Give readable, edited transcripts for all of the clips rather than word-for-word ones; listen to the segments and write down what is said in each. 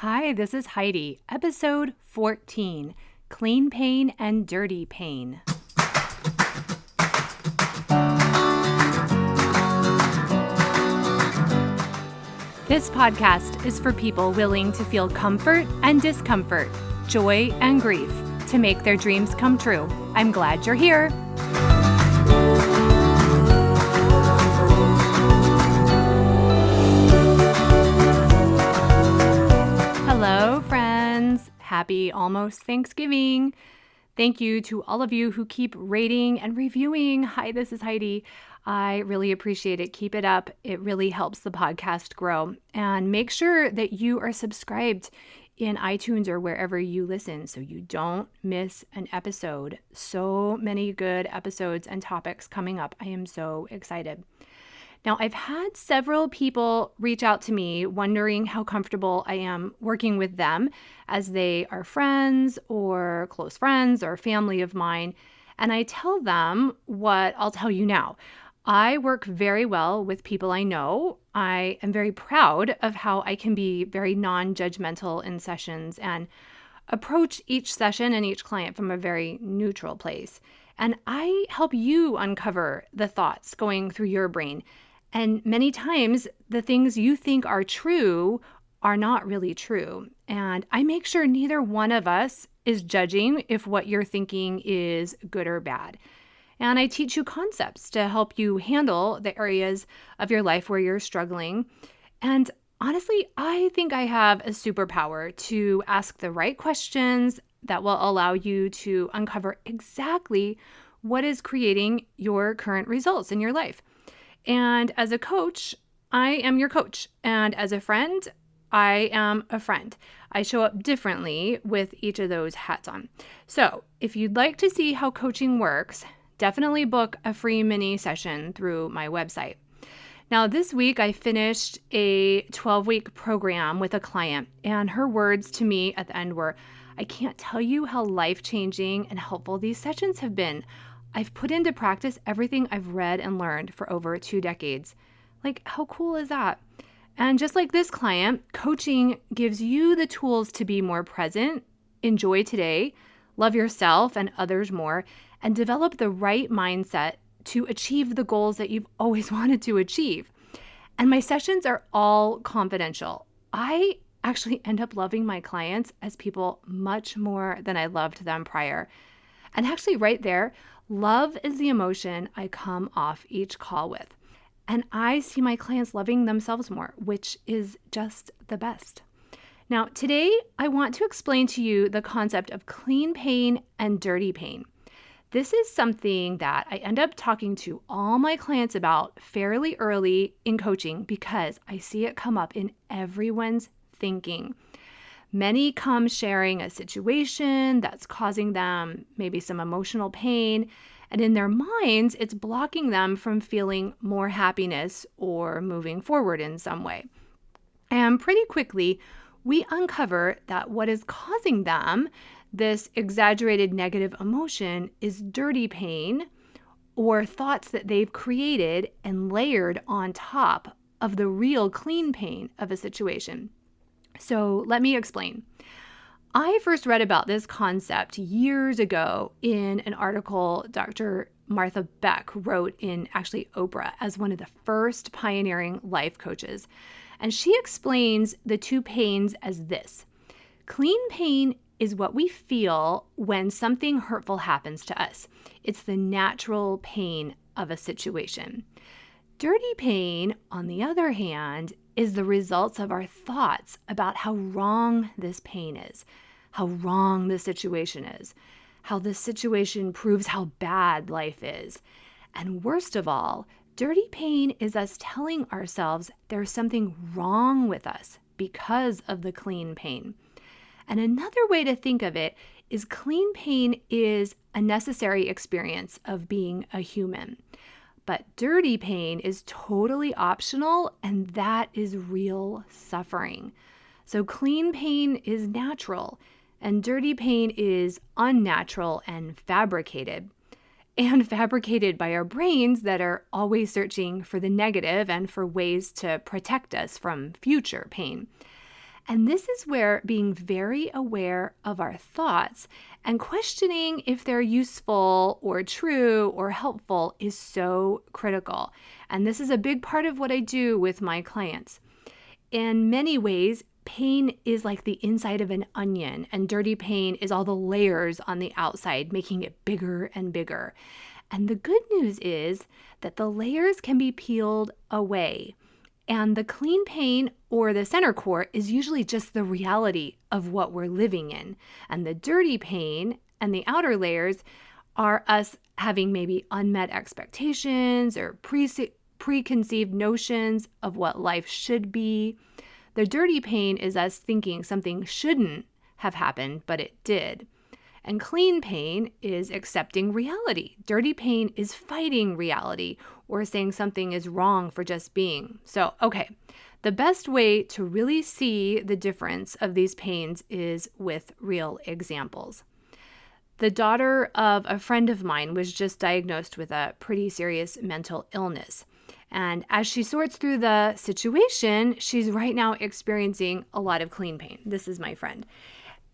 Hi, this is Heidi, episode 14, Clean Pain and Dirty Pain. This podcast is for people willing to feel comfort and discomfort, joy and grief, to make their dreams come true. I'm glad you're here. Hello, friends. Happy almost Thanksgiving. Thank you to all of you who keep rating and reviewing. Hi, this is Heidi. I really appreciate it. Keep it up. It really helps the podcast grow. And make sure that you are subscribed in iTunes or wherever you listen so you don't miss an episode. So many good episodes and topics coming up. I am so excited. Now, I've had several people reach out to me wondering how comfortable I am working with them as they are friends or close friends or family of mine. And I tell them what I'll tell you now. I work very well with people I know. I am very proud of how I can be very non-judgmental in sessions and approach each session and each client from a very neutral place. And I help you uncover the thoughts going through your brain. And many times, the things you think are true are not really true. And I make sure neither one of us is judging if what you're thinking is good or bad. And I teach you concepts to help you handle the areas of your life where you're struggling. And honestly, I think I have a superpower to ask the right questions that will allow you to uncover exactly what is creating your current results in your life. And as a coach, I am your coach. And as a friend, I am a friend. I show up differently with each of those hats on. So if you'd like to see how coaching works, definitely book a free mini session through my website. Now, this week I finished a 12-week program with a client, and her words to me at the end were, "I can't tell you how life-changing and helpful these sessions have been. I've put into practice everything I've read and learned for over 2 decades. Like, how cool is that? And just like this client, coaching gives you the tools to be more present, enjoy today, love yourself and others more, and develop the right mindset to achieve the goals that you've always wanted to achieve. And my sessions are all confidential. I actually end up loving my clients as people much more than I loved them prior. And actually right there, love is the emotion I come off each call with. And I see my clients loving themselves more, which is just the best. Now, today, I want to explain to you the concept of clean pain and dirty pain. This is something that I end up talking to all my clients about fairly early in coaching because I see it come up in everyone's thinking. Many come sharing a situation that's causing them maybe some emotional pain, and in their minds, it's blocking them from feeling more happiness or moving forward in some way. And pretty quickly, we uncover that what is causing them this exaggerated negative emotion is dirty pain or thoughts that they've created and layered on top of the real clean pain of a situation. So let me explain. I first read about this concept years ago in an article Dr. Martha Beck wrote in actually Oprah as one of the first pioneering life coaches. And she explains the two pains as this. Clean pain is what we feel when something hurtful happens to us. It's the natural pain of a situation. Dirty pain, on the other hand, is the results of our thoughts about how wrong this pain is, how wrong the situation is, how this situation proves how bad life is. And worst of all, dirty pain is us telling ourselves there's something wrong with us because of the clean pain. And another way to think of it is clean pain is a necessary experience of being a human. But dirty pain is totally optional, and that is real suffering. So clean pain is natural, and dirty pain is unnatural and fabricated by our brains that are always searching for the negative and for ways to protect us from future pain. And this is where being very aware of our thoughts and questioning if they're useful or true or helpful is so critical. And this is a big part of what I do with my clients. In many ways, pain is like the inside of an onion, and dirty pain is all the layers on the outside, making it bigger and bigger. And the good news is that the layers can be peeled away. And the clean pain or the center core is usually just the reality of what we're living in. And the dirty pain and the outer layers are us having maybe unmet expectations or preconceived notions of what life should be. The dirty pain is us thinking something shouldn't have happened, but it did. And clean pain is accepting reality. Dirty pain is fighting reality or saying something is wrong for just being. So, okay, the best way to really see the difference of these pains is with real examples. The daughter of a friend of mine was just diagnosed with a pretty serious mental illness. And as she sorts through the situation, she's right now experiencing a lot of clean pain. This is my friend.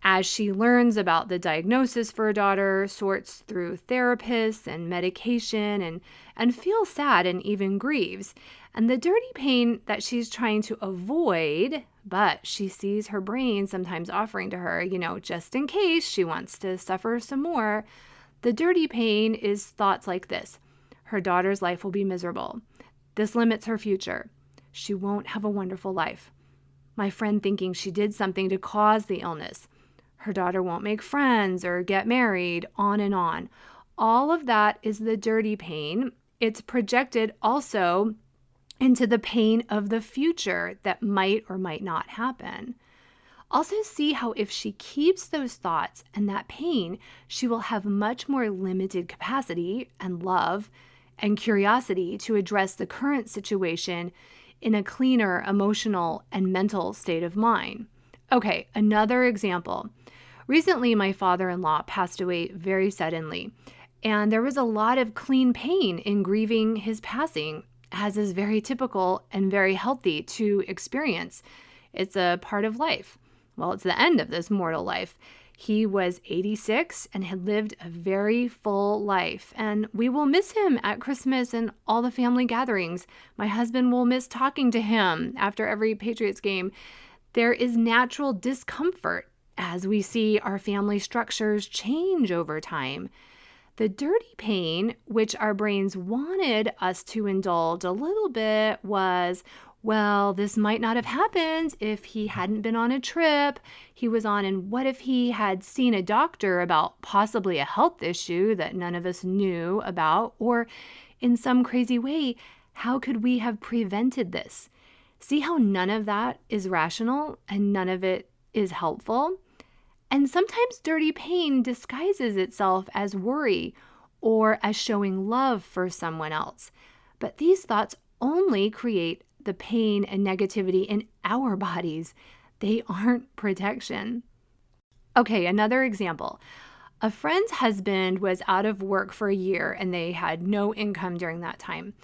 As she learns about the diagnosis for her daughter, sorts through therapists and medication, and feels sad and even grieves. And the dirty pain that she's trying to avoid, but she sees her brain sometimes offering to her, just in case she wants to suffer some more. The dirty pain is thoughts like this: her daughter's life will be miserable. This limits her future. She won't have a wonderful life. My friend thinking she did something to cause the illness. Her daughter won't make friends or get married, on and on. All of that is the dirty pain. It's projected also into the pain of the future that might or might not happen. Also see how if she keeps those thoughts and that pain, she will have much more limited capacity and love and curiosity to address the current situation in a cleaner emotional and mental state of mind. Okay, another example. Recently, my father-in-law passed away very suddenly, and there was a lot of clean pain in grieving his passing, as is very typical and very healthy to experience. It's a part of life. Well, it's the end of this mortal life. He was 86 and had lived a very full life, and we will miss him at Christmas and all the family gatherings. My husband will miss talking to him after every Patriots game. There is natural discomfort as we see our family structures change over time. The dirty pain, which our brains wanted us to indulge a little bit, was, well, this might not have happened if he hadn't been on a trip he was on, and what if he had seen a doctor about possibly a health issue that none of us knew about, or in some crazy way, how could we have prevented this? See how none of that is rational and none of it is helpful? And sometimes dirty pain disguises itself as worry or as showing love for someone else. But these thoughts only create the pain and negativity in our bodies. They aren't protection. Okay, another example. A friend's husband was out of work for a year and they had no income during that time.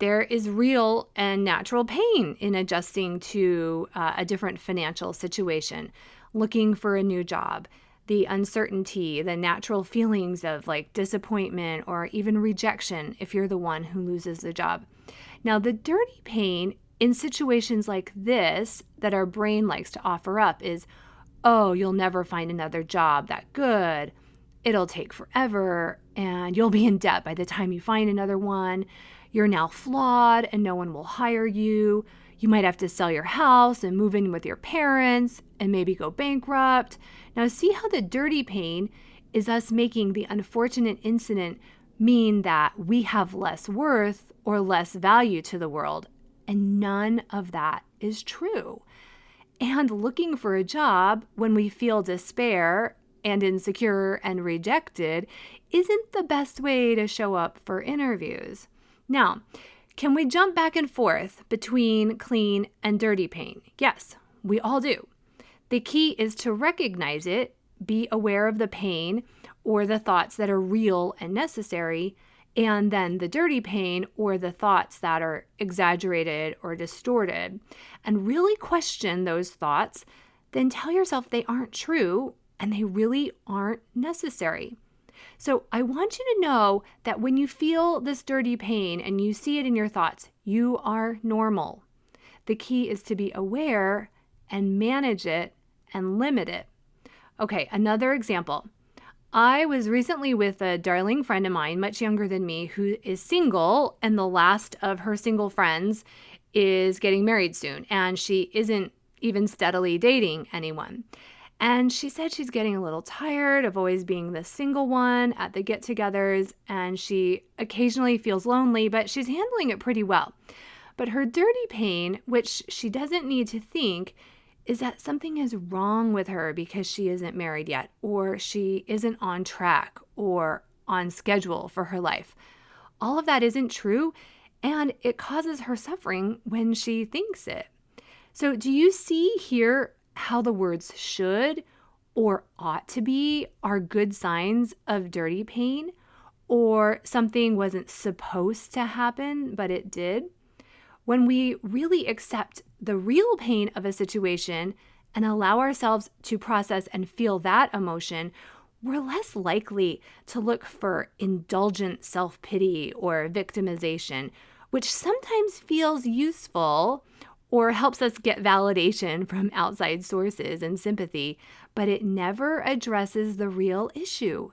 There is real and natural pain in adjusting to a different financial situation, looking for a new job, the uncertainty, the natural feelings of like disappointment or even rejection if you're the one who loses the job. Now, the dirty pain in situations like this that our brain likes to offer up is, oh, you'll never find another job that good. It'll take forever and you'll be in debt by the time you find another one. You're now flawed and no one will hire you. You might have to sell your house and move in with your parents and maybe go bankrupt. Now, see how the dirty pain is us making the unfortunate incident mean that we have less worth or less value to the world. And none of that is true. And looking for a job when we feel despair and insecure and rejected isn't the best way to show up for interviews. Now, can we jump back and forth between clean and dirty pain? Yes, we all do. The key is to recognize it, be aware of the pain or the thoughts that are real and necessary, and then the dirty pain or the thoughts that are exaggerated or distorted, and really question those thoughts then tell yourself they aren't true and they really aren't necessary. So I want you to know that when you feel this dirty pain and you see it in your thoughts, you are normal. The key is to be aware and manage it and limit it. Okay, another example. I was recently with a darling friend of mine, much younger than me, who is single, and the last of her single friends is getting married soon, and she isn't even steadily dating anyone. And she said she's getting a little tired of always being the single one at the get-togethers, and she occasionally feels lonely, but she's handling it pretty well. But her dirty pain, which she doesn't need to think, is that something is wrong with her because she isn't married yet, or she isn't on track or on schedule for her life. All of that isn't true, and it causes her suffering when she thinks it. So do you see here how the words should or ought to be are good signs of dirty pain, or something wasn't supposed to happen, but it did? When we really accept the real pain of a situation and allow ourselves to process and feel that emotion, we're less likely to look for indulgent self-pity or victimization, which sometimes feels useful or helps us get validation from outside sources and sympathy, but it never addresses the real issue.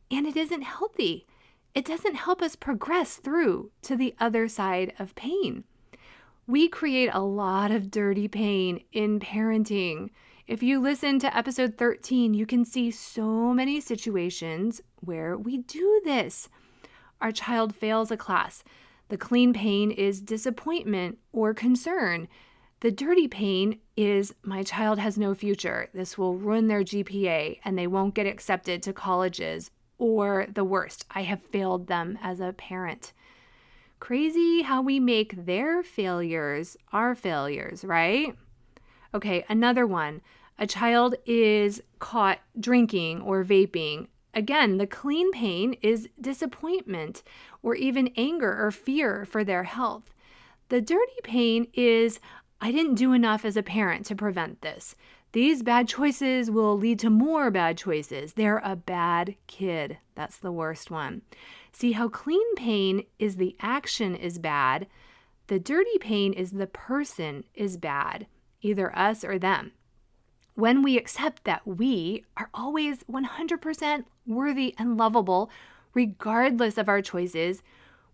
And it isn't healthy. It doesn't help us progress through to the other side of pain. We create a lot of dirty pain in parenting. If you listen to episode 13, you can see so many situations where we do this. Our child fails a class. The clean pain is disappointment or concern. The dirty pain is my child has no future. This will ruin their GPA and they won't get accepted to colleges. Or the worst, I have failed them as a parent. Crazy how we make their failures our failures, right? Okay, another one. A child is caught drinking or vaping. Again, the clean pain is disappointment or even anger or fear for their health. The dirty pain is, I didn't do enough as a parent to prevent this. These bad choices will lead to more bad choices. They're a bad kid. That's the worst one. See how clean pain is the action is bad. The dirty pain is the person is bad, either us or them. When we accept that we are always 100% worthy and lovable, regardless of our choices,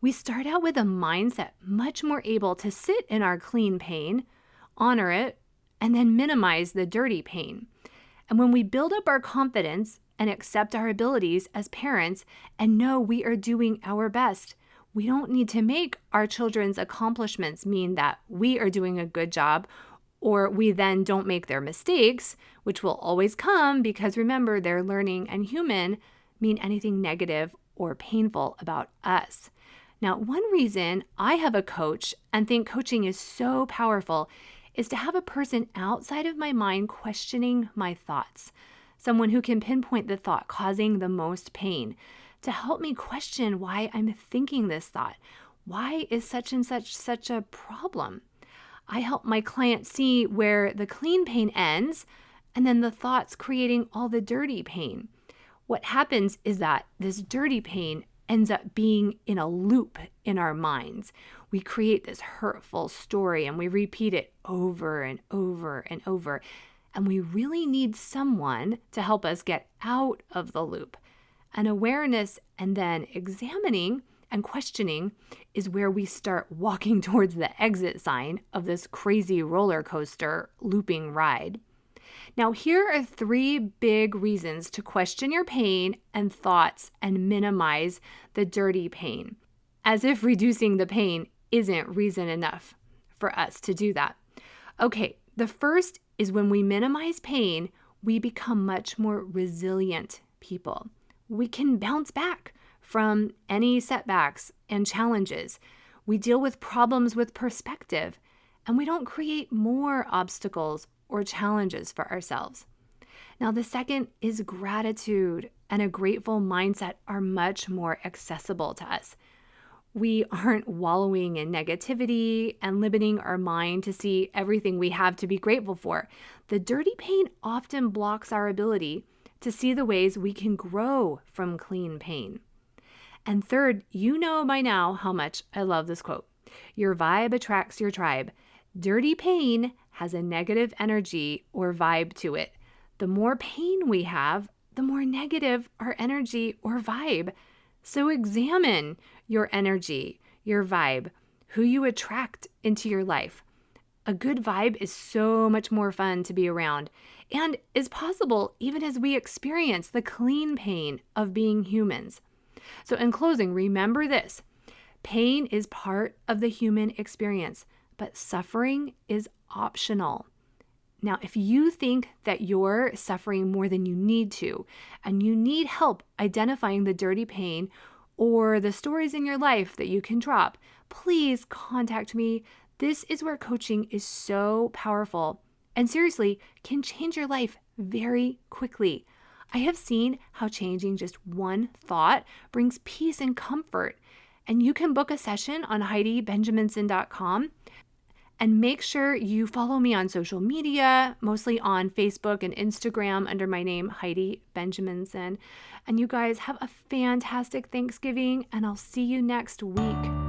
we start out with a mindset much more able to sit in our clean pain, honor it, and then minimize the dirty pain. And when we build up our confidence and accept our abilities as parents and know we are doing our best, we don't need to make our children's accomplishments mean that we are doing a good job, or we then don't make their mistakes, which will always come because remember, they're learning and human, mean anything negative or painful about us. Now, one reason I have a coach and think coaching is so powerful is to have a person outside of my mind questioning my thoughts, someone who can pinpoint the thought causing the most pain, to help me question why I'm thinking this thought. Why is such and such a problem? I help my client see where the clean pain ends and then the thoughts creating all the dirty pain. What happens is that this dirty pain ends up being in a loop in our minds. We create this hurtful story and we repeat it over and over and over. And we really need someone to help us get out of the loop. And awareness and then examining and questioning is where we start walking towards the exit sign of this crazy roller coaster looping ride. Now, here are 3 big reasons to question your pain and thoughts and minimize the dirty pain, as if reducing the pain isn't reason enough for us to do that. Okay, the first is when we minimize pain, we become much more resilient people. We can bounce back from any setbacks and challenges. We deal with problems with perspective, and we don't create more obstacles or challenges for ourselves. Now, the second is gratitude, and a grateful mindset are much more accessible to us. we aren't wallowing in negativity and limiting our mind to see everything we have to be grateful for. The dirty pain often blocks our ability to see the ways we can grow from clean pain. And third, you know by now how much I love this quote. Your vibe attracts your tribe. Dirty pain has a negative energy or vibe to it. The more pain we have, the more negative our energy or vibe. So examine your energy, your vibe, who you attract into your life. A good vibe is so much more fun to be around and is possible even as we experience the clean pain of being humans. So in closing, remember this. Pain is part of the human experience, but suffering is optional. Now, if you think that you're suffering more than you need to, and you need help identifying the dirty pain or the stories in your life that you can drop, please contact me. This is where coaching is so powerful and seriously can change your life very quickly. I have seen how changing just one thought brings peace and comfort. And you can book a session on HeidiBenjaminson.com. And make sure you follow me on social media, mostly on Facebook and Instagram under my name, Heidi Benjaminson. And you guys have a fantastic Thanksgiving, and I'll see you next week.